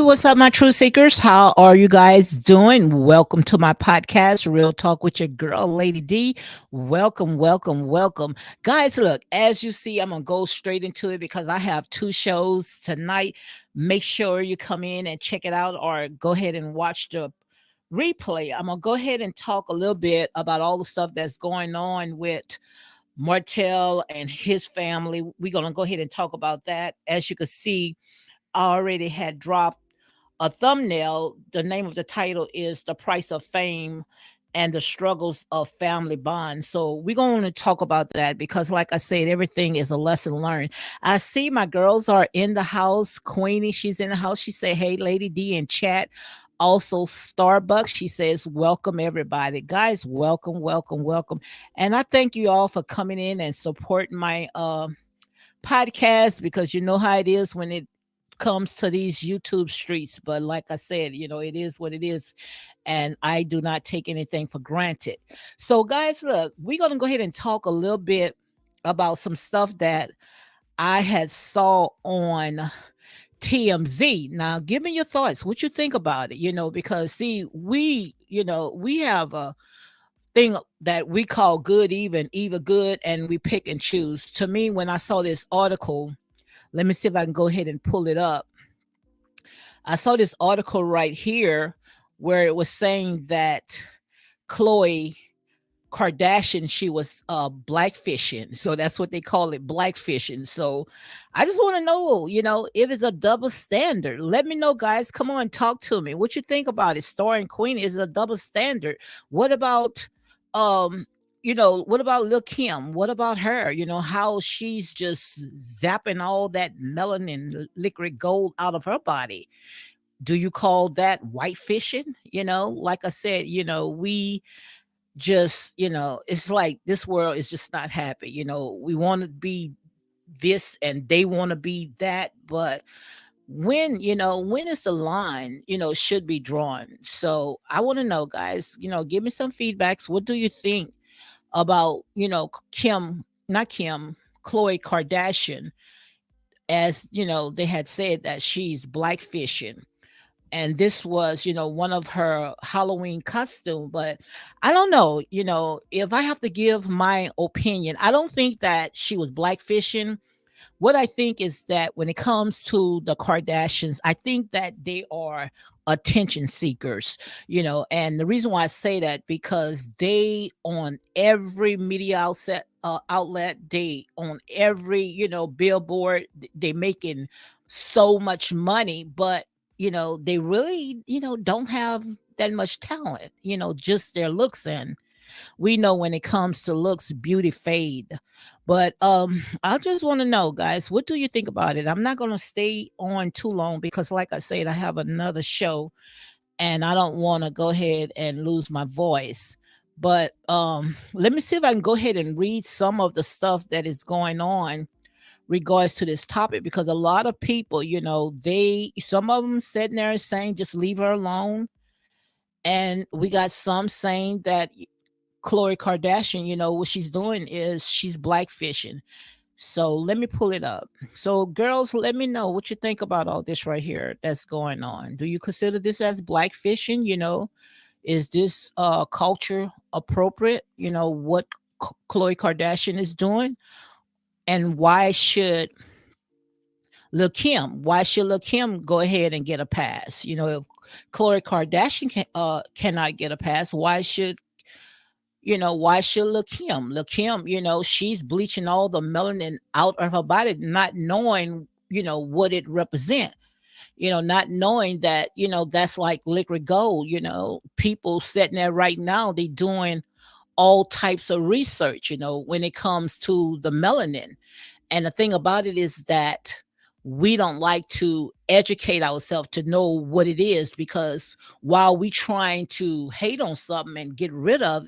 What's up, my truth seekers? How are you guys doing? Welcome to my podcast, Real Talk with your girl, Lady D. Welcome, welcome, welcome. Guys, look, as you see, I'm going to go straight into it because I have two shows tonight. Make sure you come in and check it out or go ahead and watch the replay. I'm going to go ahead and talk a little bit about all the stuff that's going on with Martell and his family. We're going to go ahead and talk about that. As you can see, I already had dropped a thumbnail. The name of the title is The Price of Fame and the Struggles of Family Bonds. So we're going to talk about that because, like I said, everything is a lesson learned. I see my girls are in the house. Queenie, she's in the house. She said, "Hey, Lady D," in chat. Also, Starbucks, she says, "Welcome, everybody." Guys, welcome, welcome, welcome. And I thank you all for coming in and supporting my podcast because you know how it is when it comes to these YouTube streets. But like I said, it is what it is. And I do not take anything for granted. So, guys, look, we're going to go ahead and talk a little bit about some stuff that I had saw on TMZ. Now, give me your thoughts. What you think about it? Because see, we have a thing that we call good, even good, and we pick and choose. To me, when I saw this article, let me see if I can go ahead and pull it up. I saw this article right here where it was saying that Khloe Kardashian, she was blackfishing. So that's what they call it, blackfishing. So I just want to know, if it's a double standard. Let me know, guys. Come on, talk to me. What you think about it? Star and Queen is a double standard. What about um what about Lil Kim? What about her? How she's just zapping all that melanin liquid gold out of her body. Do you call that white fishing? Like I said, we just, it's like this world is just not happy. We want to be this and they want to be that. But when is the line, should be drawn? So I want to know, guys, give me some feedbacks. What do you think about, Kim, not Kim, Khloe Kardashian, as they had said that she's blackfishing, and this was one of her Halloween costume. But I don't know, if I have to give my opinion, I don't think that she was blackfishing. What I think is that when it comes to the Kardashians, I think that they are attention seekers, and the reason why I say that, because they on every media outlet, they on every, billboard, they making so much money, but they really, don't have that much talent, just their looks. And we know when it comes to looks, beauty fade. But I just want to know, guys, what do you think about it? I'm not going to stay on too long because, like I said, I have another show and I don't want to go ahead and lose my voice. But let me see if I can go ahead and read some of the stuff that is going on regards to this topic, because a lot of people, some of them sitting there saying just leave her alone, and we got some saying that Khloe Kardashian, what she's doing is she's blackfishing. So let me pull it up. So, girls, let me know what you think about all this right here that's going on. Do you consider this as blackfishing? Is this culture appropriate? What Khloe Kardashian is doing, and why should Lil Kim go ahead and get a pass? If Khloe Kardashian cannot get a pass, why should Lil Kim? Lil Kim, she's bleaching all the melanin out of her body, not knowing, what it represents. Not knowing that, that's like liquid gold. People sitting there right now, they doing all types of research, when it comes to the melanin. And the thing about it is that we don't like to educate ourselves to know what it is, because while we trying to hate on something and get rid of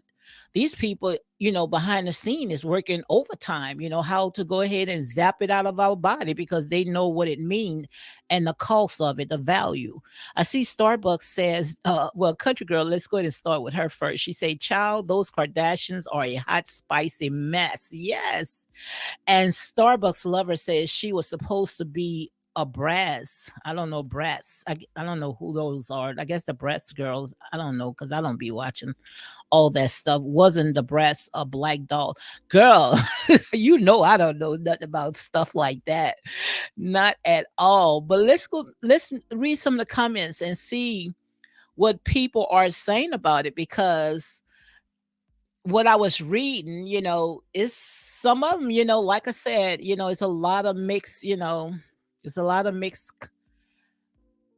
these people, behind the scene is working overtime, how to go ahead and zap it out of our body, because they know what it means and the cost of it, the value. I see Starbucks says, well, country girl, let's go ahead and start with her first. She say, "Child, those Kardashians are a hot, spicy mess." Yes. And Starbucks lover says she was supposed to be a brass. I don't know brats. I don't know who those are. I guess the brats girls. I don't know because I don't be watching all that stuff. Wasn't the brats a black doll girl? You know I don't know nothing about stuff like that. Not at all. But let's go. Let's read some of the comments and see what people are saying about it because what I was reading, is some of them, like I said, it's a lot of mixed, it's a lot of mixed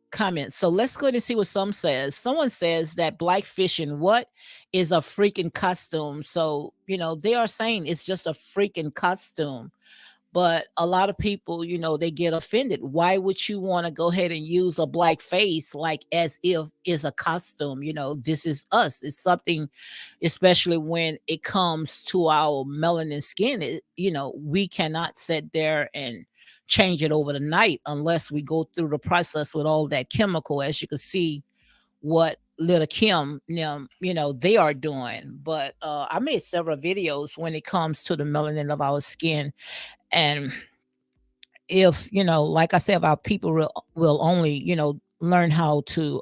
comments. So let's go and see what some says. Someone says that blackfishing, what is a freaking costume? So, they are saying it's just a freaking costume. But a lot of people, they get offended. Why would you want to go ahead and use a black face like as if it's a costume? This is us. It's something, especially when it comes to our melanin skin. We cannot sit there and change it over the night unless we go through the process with all that chemical, as you can see what little Kim, they are doing. But I made several videos when it comes to the melanin of our skin. And if like I said, if our people will only learn how to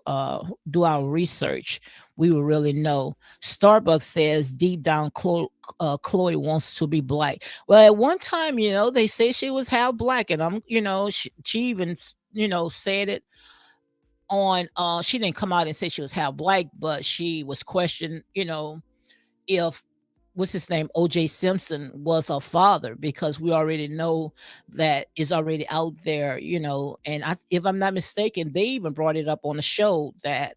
do our research, we will really know. Starbucks says deep down Khloe wants to be black. Well, at one time, they say she was half black, and she even said it on she didn't come out and say she was half black, but she was questioned, if what's his name, OJ Simpson was her father, because we already know that is already out there, and if I'm not mistaken, they even brought it up on the show that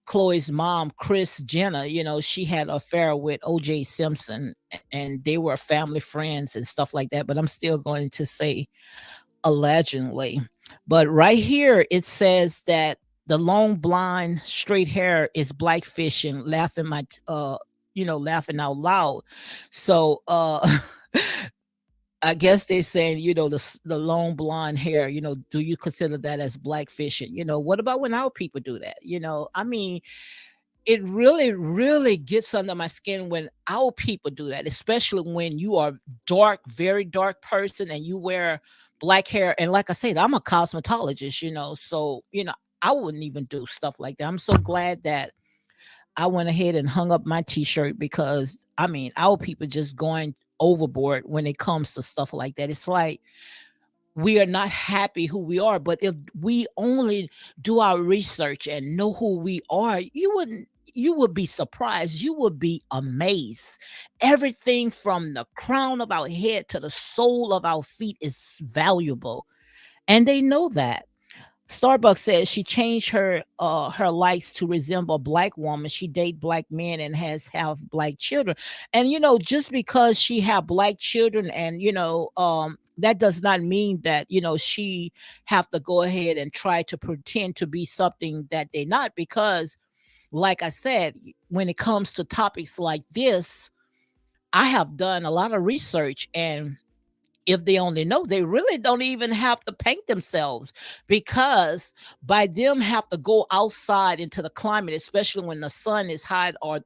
Chloe's mom, Chris Jenner, she had an affair with OJ Simpson, and they were family friends and stuff like that. But I'm still going to say allegedly. But right here it says that the long blonde straight hair is blackfishing, laughing laughing out loud. So I guess they're saying, the long blonde hair, do you consider that as blackfishing? What about when our people do that? I mean, it really, really gets under my skin when our people do that, especially when you are dark, very dark person and you wear black hair. And like I said, I'm a cosmetologist, so, I wouldn't even do stuff like that. I'm so glad that I went ahead and hung up my t-shirt because I mean, our people just going overboard when it comes to stuff like that. It's like we are not happy who we are, but if we only do our research and know who we are, you would be surprised. You would be amazed. Everything from the crown of our head to the sole of our feet is valuable. And they know that. Starbucks says she changed her likes to resemble a black woman. She date black men and has have black children. And just because she have black children and that does not mean that she have to go ahead and try to pretend to be something that they're not, because like I said, when it comes to topics like this, I have done a lot of research, and if they only know, they really don't even have to paint themselves, because by them have to go outside into the climate, especially when the sun is hot, or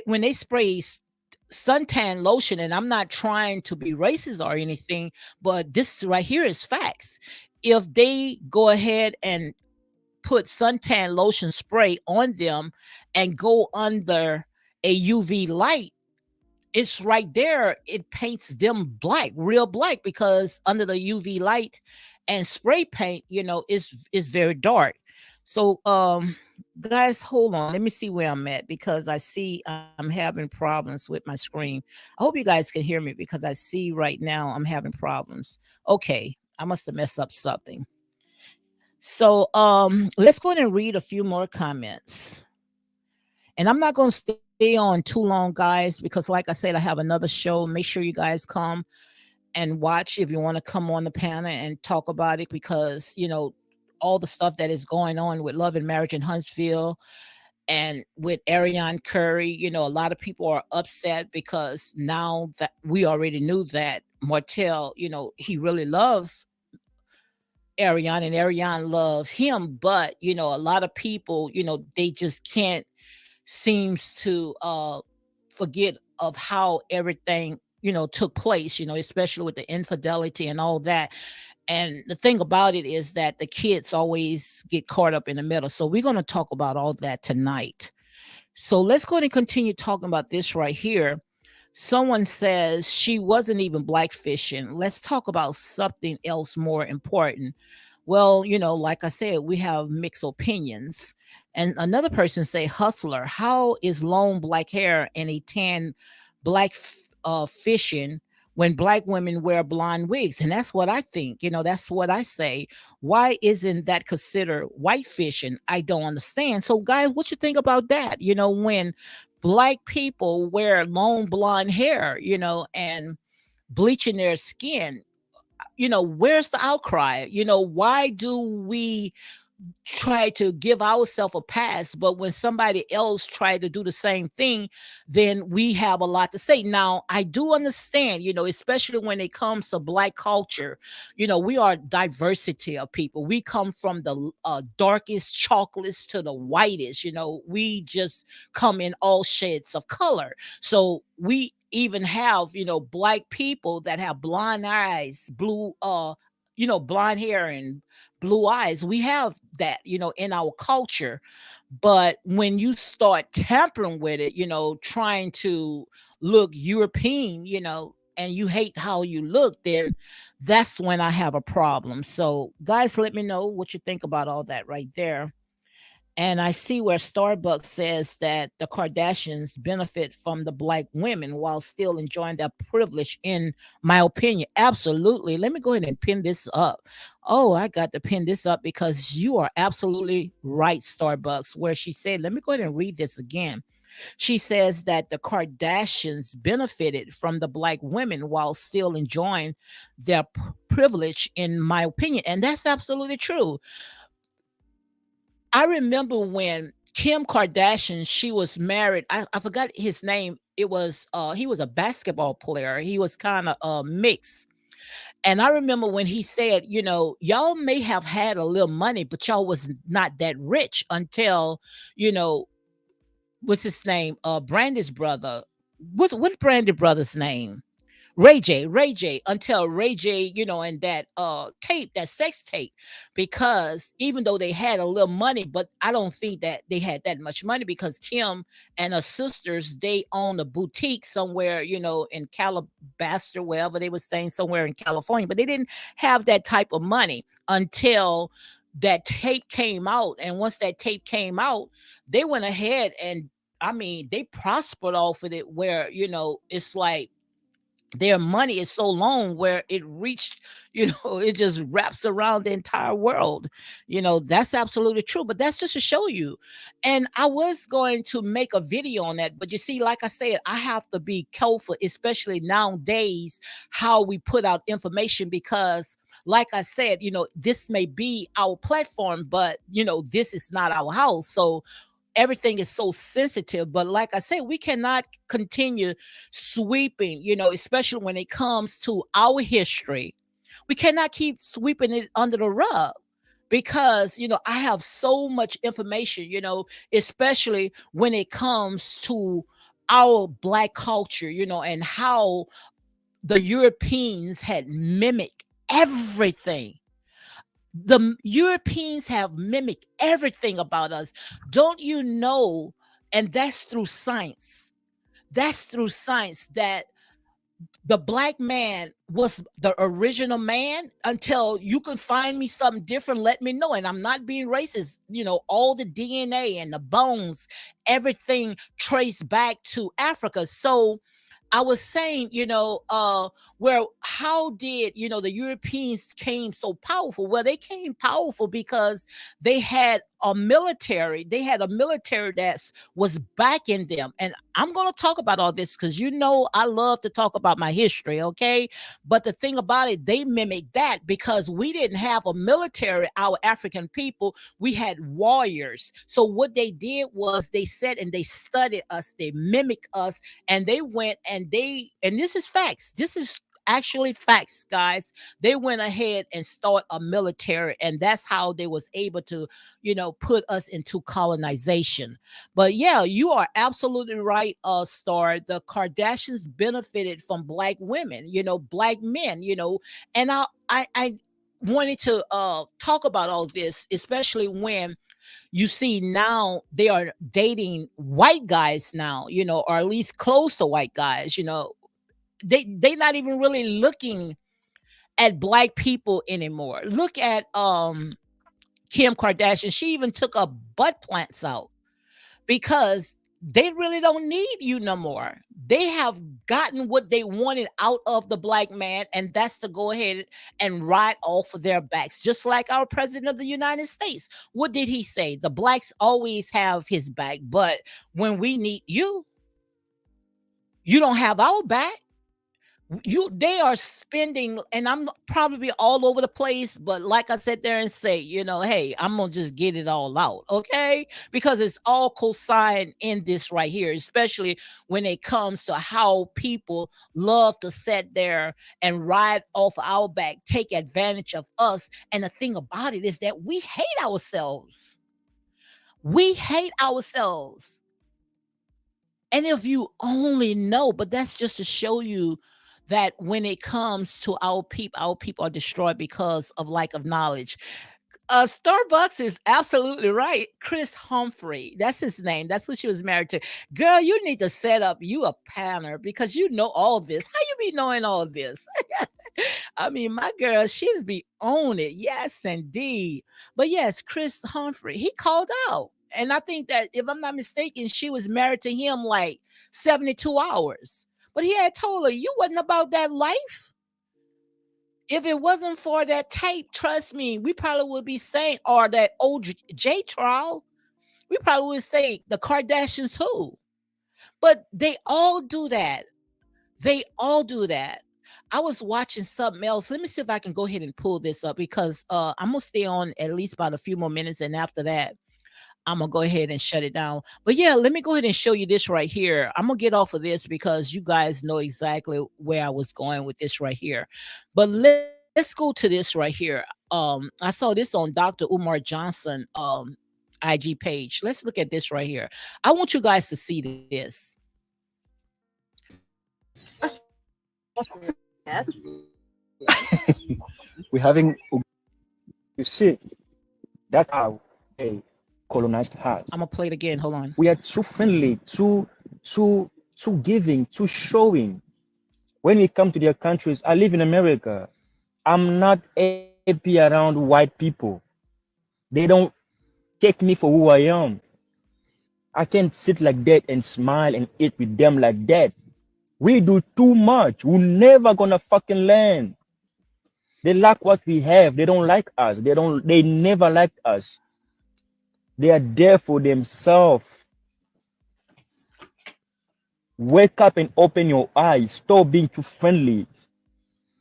when they spray suntan lotion. And I'm not trying to be racist or anything, but this right here is facts. If they go ahead and put suntan lotion spray on them and go under a UV light, it's right there. It paints them black, real black, because under the UV light and spray paint, is very dark. So, guys, hold on. Let me see where I'm at, because I see I'm having problems with my screen. I hope you guys can hear me, because I see right now I'm having problems. Okay, I must have messed up something. So, let's go ahead and read a few more comments. And I'm not going to stay on too long, guys, because like I said, I have another show. Make sure you guys come and watch if you want to come on the panel and talk about it, because, all the stuff that is going on with Love and Marriage in Huntsville and with Ariane Curry, a lot of people are upset because now that we already knew that Martell, he really loved Ariane and Ariane loved him. But, a lot of people, they just can't seems to forget of how everything took place, especially with the infidelity and all that. And the thing about it is that the kids always get caught up in the middle. So we're going to talk about all that tonight. So let's go ahead and continue talking about this right here. Someone says she wasn't even blackfishing. Let's talk about something else more important. Well, like I said, we have mixed opinions. And another person say, hustler, how is long black hair and a tan fishing when black women wear blonde wigs? And that's what I think. That's what I say. Why isn't that considered white fishing? I don't understand. So, guys, what you think about that? When black people wear long blonde hair, and bleaching their skin, where's the outcry? Why do we try to give ourselves a pass, but when somebody else try to do the same thing, then we have a lot to say. Now I do understand, especially when it comes to black culture, we are diversity of people. We come from the darkest chocolates to the whitest. We just come in all shades of color. So we even have, black people that have blonde eyes, blue blonde hair and blue eyes. We have that, in our culture. But when you start tampering with it, trying to look European, and you hate how you look, then that's when I have a problem. So, guys, let me know what you think about all that right there. And I see where Starbucks says that the Kardashians benefit from the black women while still enjoying their privilege, in my opinion. Absolutely. Let me go ahead and pin this up. Oh, I got to pin this up because you are absolutely right, Starbucks, where she said, let me go ahead and read this again. She says that the Kardashians benefited from the black women while still enjoying their privilege, in my opinion. And that's absolutely true. I remember when Kim Kardashian, she was married. I forgot his name. It was he was a basketball player. He was kind of mixed. And I remember when he said, y'all may have had a little money, but y'all was not that rich until, you know, what's his name? Brandy's brother. What's Brandy's brother's name? Ray J, until Ray J, and that tape, that sex tape, because even though they had a little money, but I don't think that they had that much money, because Kim and her sisters, they own a boutique somewhere, in Calabasas, wherever they were staying, somewhere in California, but they didn't have that type of money until that tape came out. And once that tape came out, they went ahead and, I mean, they prospered off of it, where, it's like their money is so long where it reached, it just wraps around the entire world. That's absolutely true. But that's just to show you. And I was going to make a video on that, but you see, like I said, I have to be careful, especially nowadays, how we put out information, because like I said, this may be our platform, but this is not our house. So everything is so sensitive. But like I said, we cannot continue sweeping, especially when it comes to our history. We cannot keep sweeping it under the rug, because I have so much information, especially when it comes to our black culture, and how the Europeans had mimicked everything. The Europeans have mimicked everything about us. Don't you know? And that's through science. That's through science, that the black man was the original man. Until you can find me something different, let me know. And I'm not being racist. All the DNA and the bones, everything traced back to Africa. So I was saying, where how did the Europeans came so powerful? Well, they came powerful because they had a military that was backing them. And I'm going to talk about all this because I love to talk about my history, okay? But the thing about it, they mimicked that because we didn't have a military, our African people, we had warriors. So what they did was they said, and they studied us, they mimicked us, and they went and and this is facts. This is actually facts, guys. They went ahead and start a military, and that's how they was able to, put us into colonization. But yeah, you are absolutely right, Star. The Kardashians benefited from black women, black men, and I wanted to talk about all this, especially when you see now they are dating white guys now, or at least close to white guys. They not even really looking at black people anymore. Look at Kim Kardashian. She even took her butt plants out because they really don't need you no more. They have gotten what they wanted out of the black man, and that's to go ahead and ride off of their backs. Just like our president of the United States. What did he say? The blacks always have his back, but when we need you, you don't have our back. They are spending, and I'm probably all over the place, but like I said there and say, hey, I'm gonna just get it all out, okay? Because it's all co-signed in this right here, especially when it comes to how people love to sit there and ride off our back, take advantage of us. And the thing about it is that we hate ourselves. We hate ourselves. And if you only know, but that's just to show you that when it comes to our people are destroyed because of lack of knowledge. Starbucks is absolutely right. Chris Humphrey, that's his name. That's what she was married to. Girl, you need to set up you a panel because you know all this. How you be knowing all this? I mean, my girl, she's be on it. Yes, indeed. But yes, Chris Humphrey, he called out. And I think that if I'm not mistaken, she was married to him like 72 hours. But he had told her, you wasn't about that life. If it wasn't for that tape, trust me, we probably would be saying, or that OJ trial, we probably would say the Kardashians who. But they all do that. They all do that. I was watching something else. Let me see if I can go ahead and pull this up because I'm gonna stay on at least about a few more minutes, and after that, I'm gonna go ahead and shut it down. But yeah, let me go ahead and show you this right here. I'm gonna get off of this because you guys know exactly where I was going with this right here. But let's go to this right here. I saw this on Dr. Umar Johnson IG page. Let's look at this right here. I want you guys to see this. We're having, you see, that's how a colonized has. I'm gonna play it again. Hold on. We are too friendly, too giving, too showing. When we come to their countries, I live in America. I'm not happy around white people. They don't take me for who I am. I can't sit like that and smile and eat with them like that. We do too much. We're never gonna fucking learn. They like what we have. They don't like us. They never liked us. They are there for themselves. Wake up and open your eyes. Stop being too friendly.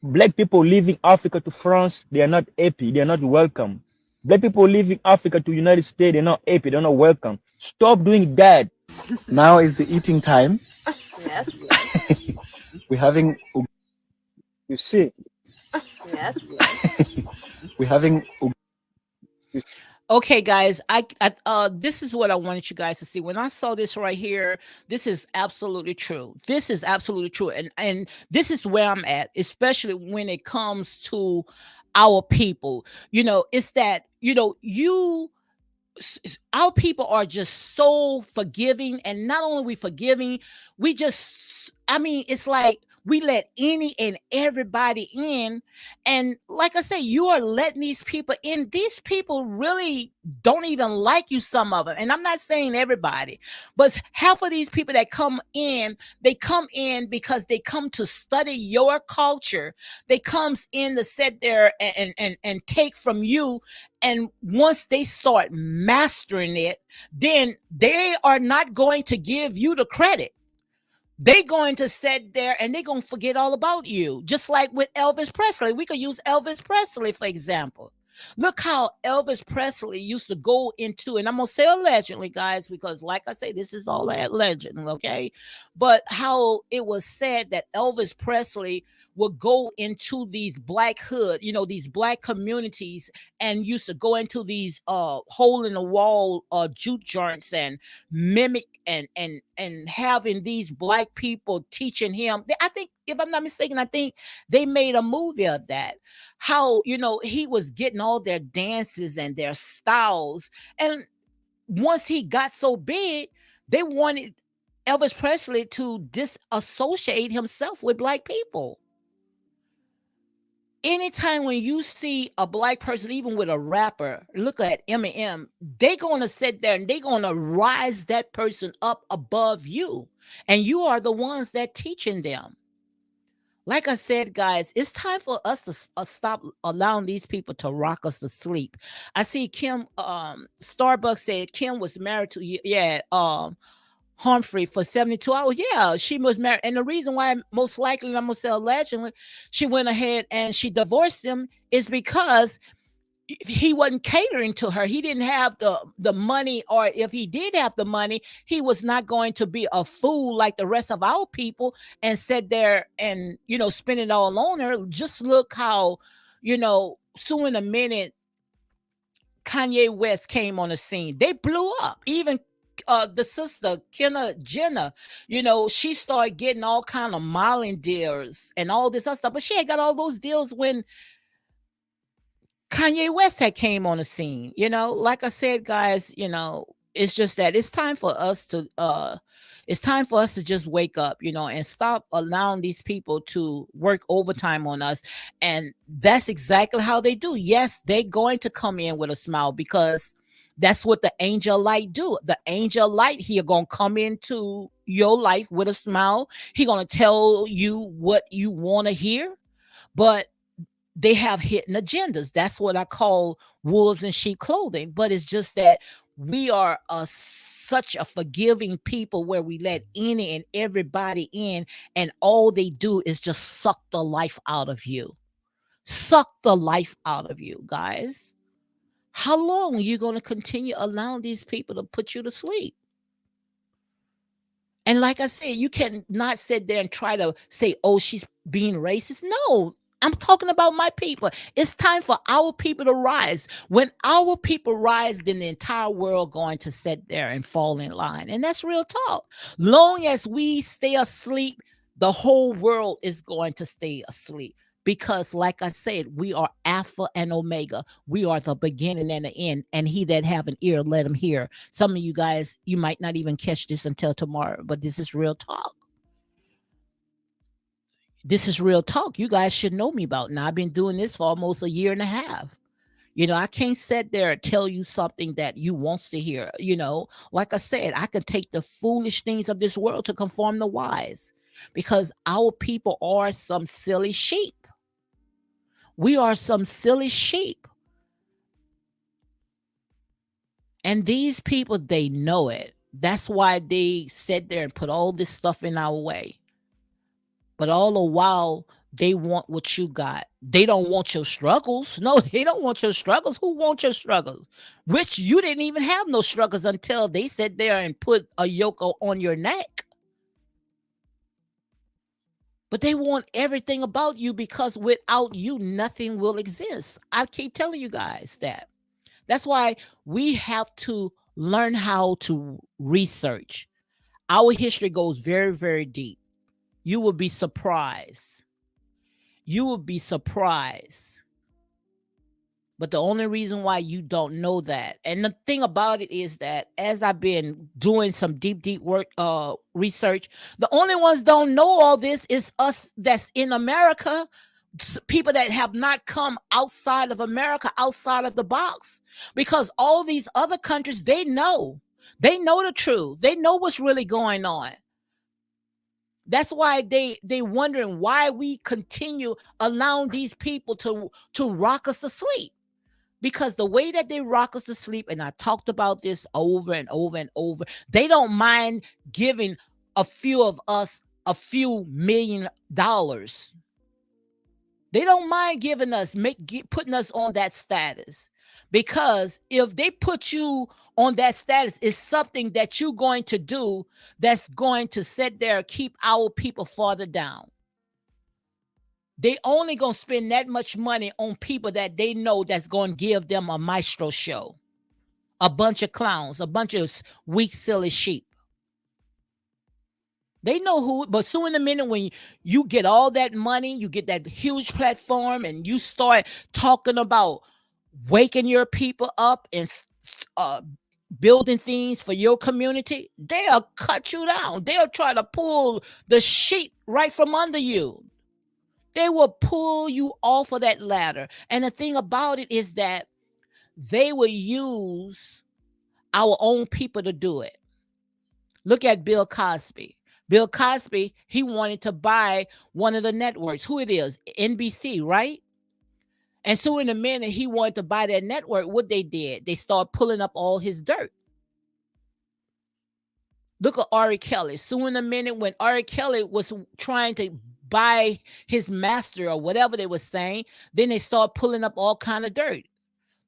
Black people leaving Africa to France, they are not happy. They are not welcome. Black people leaving Africa to United States, they're not happy. They're not welcome. Stop doing that. Now is the eating time. Yes. We're having, you see, Yes. we're having. Okay, guys, this is what I wanted you guys to see. When I saw this right here, this is absolutely true. This is absolutely true, and this is where I'm at, especially when it comes to our people. It's that our people are just so forgiving, and not only we forgiving, we just, I mean, it's like we let any and everybody in. And like I say, you are letting these people in. These people really don't even like you, some of them. And I'm not saying everybody, but half of these people that come in, they come in because they come to study your culture. They comes in to sit there and take from you. And once they start mastering it, then they are not going to give you the credit. They're going to sit there and they're going to forget all about you. Just like with Elvis Presley. We could use Elvis Presley, for example. Look how Elvis Presley used to go into, and I'm going to say allegedly, guys, because like I say, this is all that legend, okay? But how it was said that Elvis Presley would go into these black hood, these black communities, and used to go into these hole in the wall juke joints and mimic and having these black people teaching him. I think, if I'm not mistaken, I think they made a movie of that. How, he was getting all their dances and their styles. And once he got so big, they wanted Elvis Presley to disassociate himself with black people. Anytime when you see a black person, even with a rapper, look at Eminem, they're going to sit there and they're going to rise that person up above you. And you are the ones that teaching them. Like I said, guys, it's time for us to stop allowing these people to rock us to sleep. I see Kim, Starbucks said Kim was married to, Humphrey for 72 hours. Yeah, she was married. And the reason why, most likely, I'm going to say allegedly, she went ahead and she divorced him is because he wasn't catering to her. He didn't have the money, or if he did have the money, he was not going to be a fool like the rest of our people and sit there and, spend it all on her. Just look how, soon in a minute, Kanye West came on the scene. They blew up. Even the sister Kenna Jenner, she started getting all kind of modeling deals and all this other stuff. But she had got all those deals when Kanye West had came on the scene. Like I said, guys, it's just that it's time for us to just wake up, and stop allowing these people to work overtime on us. And that's exactly how they do. Yes, they're going to come in with a smile, because that's what the angel light do. The angel light, he gonna come into your life with a smile. He gonna tell you what you want to hear, but they have hidden agendas. That's what I call wolves in sheep clothing. But it's just that we are such a forgiving people, where we let any and everybody in, and all they do is just suck the life out of you. Suck the life out of you, guys. How long are you going to continue allowing these people to put you to sleep? And like I said, you can not sit there and try to say, oh, she's being racist. No, I'm talking about my people. It's time for our people to rise. When our people rise, then the entire world going to sit there and fall in line. And that's real talk. Long as we stay asleep, the whole world is going to stay asleep. Because, like I said, we are Alpha and Omega. We are the beginning and the end. And he that have an ear, let him hear. Some of you guys, you might not even catch this until tomorrow, but this is real talk. This is real talk. You guys should know me about now. I've been doing this for almost a year and a half. I can't sit there and tell you something that you wants to hear. Like I said, I can take the foolish things of this world to conform the wise, because our people are some silly sheep. We are some silly sheep. And these people, they know it. That's why they sit there and put all this stuff in our way. But all the while, they want what you got. They don't want your struggles. No, they don't want your struggles. Who wants your struggles? Which you didn't even have no struggles until they sat there and put a yoke on your neck. But they want everything about you, because without you, nothing will exist. I keep telling you guys that. That's why we have to learn how to research. Our history goes very, very deep. You will be surprised. You will be surprised. But the only reason why you don't know that, and the thing about it is that as I've been doing some deep work, research, the only ones don't know all this is us that's in America, people that have not come outside of America, outside of the box, because all these other countries, they know the truth. They know what's really going on. That's why they wondering why we continue allowing these people to rock us to sleep. Because the way that they rock us to sleep, and I talked about this over and over and over, they don't mind giving a few of us a few $1,000,000. They don't mind giving us, putting us on that status. Because if they put you on that status, it's something that you're going to do that's going to sit there and keep our people farther down. They only gonna spend that much money on people that they know that's gonna give them a maestro show. A bunch of clowns, a bunch of weak, silly sheep. They know who, but soon in a minute when you get all that money, you get that huge platform, and you start talking about waking your people up and uh, building things for your community, they'll cut you down. They'll try to pull the sheep right from under you. They will pull you off of that ladder. And the thing about it is that they will use our own people to do it. Look at Bill Cosby. Bill Cosby, he wanted to buy one of the networks. Who it is? NBC, right? And so in a minute he wanted to buy that network, what they did, they started pulling up all his dirt. Look at Ari Kelly. So in a minute when Ari Kelly was trying to buy his master or whatever they were saying, then they start pulling up all kind of dirt.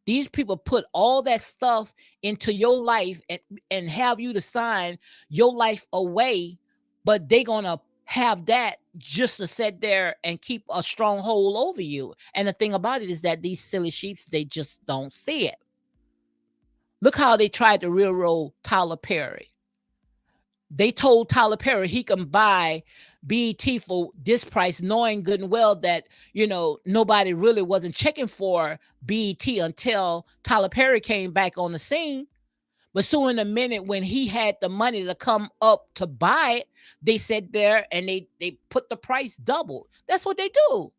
These people put all that stuff into your life and have you to sign your life away, but they're going to have that just to sit there and keep a stronghold over you. And the thing about it is that these silly sheeps, they just don't see it. Look how they tried to railroad Tyler Perry. They told Tyler Perry he can buy BET for this price, knowing good and well that, nobody really wasn't checking for BET until Tyler Perry came back on the scene. But so in a minute when he had the money to come up to buy it, they sat there and they put the price double. That's what they do.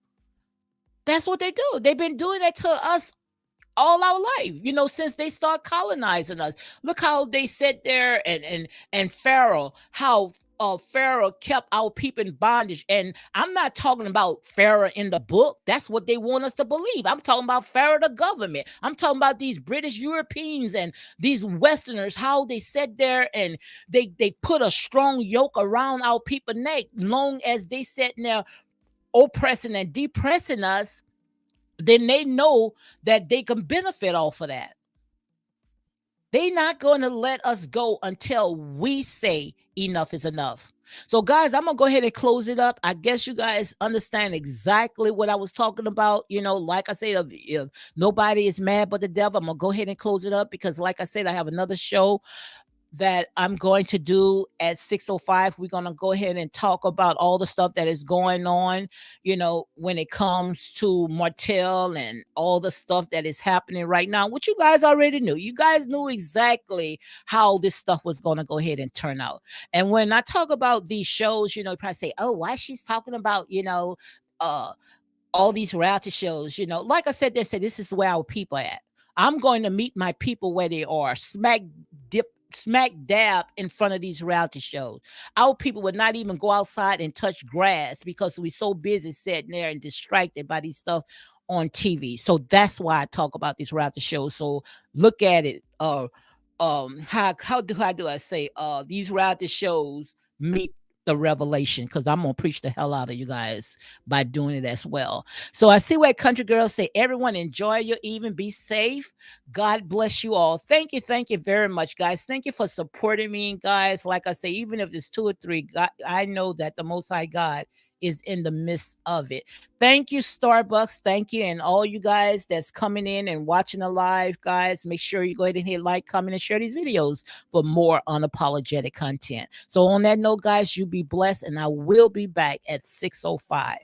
That's what they do. They've been doing that to us all our life, since they start colonizing us. Look how they sit there and Pharaoh, how Pharaoh kept our people in bondage. And I'm not talking about Pharaoh in the book. That's what they want us to believe. I'm talking about Pharaoh the government. I'm talking about these British Europeans and these Westerners, how they sit there and they put a strong yoke around our people's neck. Long as they sitting there oppressing and depressing us, then they know that they can benefit off of that. They're not going to let us go until we say enough is enough. So, guys, I'm going to go ahead and close it up. I guess you guys understand exactly what I was talking about. Like I said, if nobody is mad but the devil, I'm going to go ahead and close it up because, like I said, I have another show that I'm going to do at 6:05. We're going to go ahead and talk about all the stuff that is going on, when it comes to Martell and all the stuff that is happening right now, which you guys already knew. You guys knew exactly how this stuff was going to go ahead and turn out. And when I talk about these shows, you probably say, oh, why she's talking about, all these reality shows, like I said, they said, this is where our people at. I'm going to meet my people where they are, smack dab in front of these reality shows. Our people would not even go outside and touch grass because we're so busy sitting there and distracted by these stuff on TV. So that's why I talk about these reality shows. So look at it. How do I say these reality shows meet the revelation, because I'm gonna preach the hell out of you guys by doing it as well. So I see where country girls say, everyone enjoy your evening, be safe. God bless you all. Thank you very much, guys. Thank you for supporting me, guys. Like I say, even if it's 2 or 3, God, I know that the Most High God is in the midst of it. Thank you, Starbucks. Thank you. And all you guys that's coming in and watching the live, guys, make sure you go ahead and hit like, comment, and share these videos for more unapologetic content. So on that note, guys, you be blessed, and I will be back at 6:05.